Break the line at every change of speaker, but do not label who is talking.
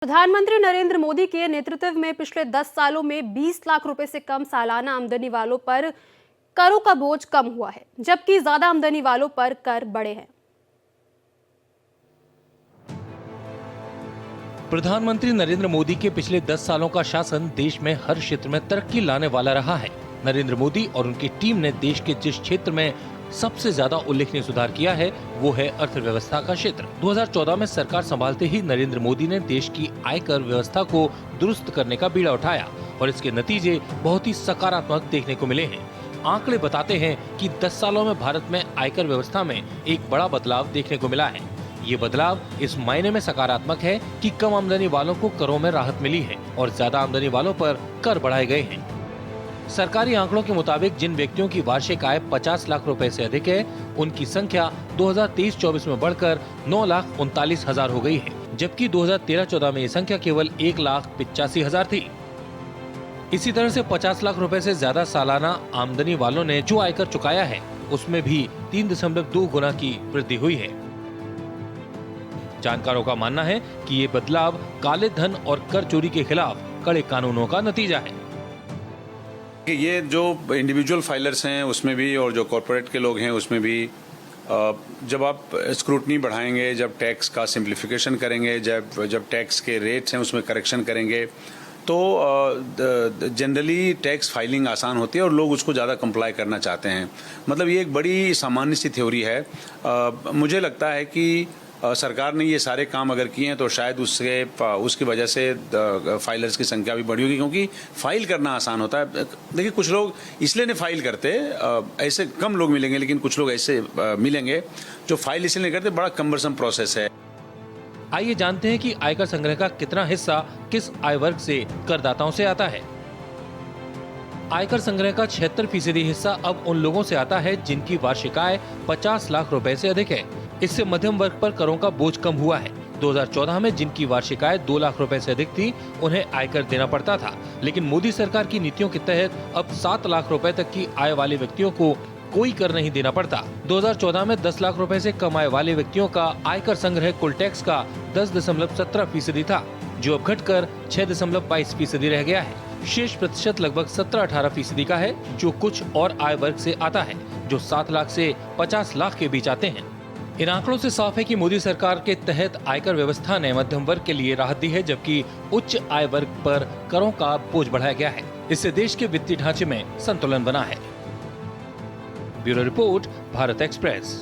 प्रधानमंत्री नरेंद्र मोदी के नेतृत्व में पिछले 10 सालों में 20 लाख रुपए से कम सालाना आमदनी वालों पर करों का बोझ कम हुआ है, जबकि ज्यादा आमदनी वालों पर कर बढ़े हैं।
प्रधानमंत्री नरेंद्र मोदी के पिछले 10 सालों का शासन देश में हर क्षेत्र में तरक्की लाने वाला रहा है। नरेंद्र मोदी और उनकी टीम ने देश के जिस क्षेत्र में सबसे ज्यादा उल्लेखनीय सुधार किया है वो है अर्थव्यवस्था का क्षेत्र। 2014 में सरकार संभालते ही नरेंद्र मोदी ने देश की आयकर व्यवस्था को दुरुस्त करने का बीड़ा उठाया और इसके नतीजे बहुत ही सकारात्मक देखने को मिले हैं। आंकड़े बताते हैं कि 10 सालों में भारत में आयकर व्यवस्था में एक बड़ा बदलाव देखने को मिला है। ये बदलाव इस मायने में सकारात्मक है कि कम आमदनी वालों को करों में राहत मिली है और ज्यादा आमदनी वालों पर कर बढ़ाए गए हैं। सरकारी आंकड़ों के मुताबिक जिन व्यक्तियों की वार्षिक आय 50 लाख रुपए से अधिक है, उनकी संख्या 2023-24 में बढ़कर 9,39,000 हो गई है, जबकि 2013-14 में ये संख्या केवल 1,85,000 थी। इसी तरह से 50 लाख रुपए से ज्यादा सालाना आमदनी वालों ने जो आयकर चुकाया है, उसमें भी 3.2 गुना की वृद्धि हुई है। जानकारों का मानना है कि ये बदलाव काले धन और कर चोरी के खिलाफ कड़े कानूनों का नतीजा है।
ये जो इंडिविजुअल फाइलर्स हैं उसमें भी और जो कॉर्पोरेट के लोग हैं उसमें भी जब आप स्क्रूटनी बढ़ाएंगे, जब टैक्स का सिंप्लीफिकेशन करेंगे, जब टैक्स के रेट्स हैं उसमें करेक्शन करेंगे, तो जनरली टैक्स फाइलिंग आसान होती है और लोग उसको ज़्यादा कंप्लाई करना चाहते हैं। मतलब ये एक बड़ी सामान्य सी थ्योरी है। मुझे लगता है कि सरकार ने ये सारे काम अगर किए हैं तो शायद उसकी वजह से फाइलर्स की संख्या भी बढ़ी होगी, क्योंकि फाइल करना आसान होता है। देखिए, कुछ लोग इसलिए नहीं फाइल करते, ऐसे कम लोग मिलेंगे, लेकिन कुछ लोग ऐसे मिलेंगे जो फाइल इसलिए नहीं करते, बड़ा कम्बरसम प्रोसेस है।
आइए जानते हैं कि आयकर संग्रह का कितना हिस्सा किस आय वर्ग से करदाताओं से आता है। आयकर संग्रह का 76% हिस्सा अब उन लोगों से आता है जिनकी वार्षिक आय 50 लाख रुपए से अधिक है। इससे मध्यम वर्ग पर करों का बोझ कम हुआ है। 2014 में जिनकी वार्षिक आय 2 लाख रुपए से अधिक थी, उन्हें आयकर देना पड़ता था, लेकिन मोदी सरकार की नीतियों के तहत अब 7 लाख रुपए तक की आय वाले व्यक्तियों को कोई कर नहीं देना पड़ता। 2014 में 10 लाख रुपए से कम आय वाले व्यक्तियों का आयकर संग्रह कुल टैक्स का 10.17% था, जो अब घटकर 6.22% रह गया है। शेष प्रतिशत लगभग 17-18% का है, जो कुछ और आय वर्ग से आता है, जो 7 लाख से 50 लाख के बीच आते हैं। इन आंकड़ों से साफ है कि मोदी सरकार के तहत आयकर व्यवस्था ने मध्यम वर्ग के लिए राहत दी है, जबकि उच्च आय वर्ग पर करों का बोझ बढ़ाया गया है। इससे देश के वित्तीय ढांचे में संतुलन बना है। Bureau report, Bharat express.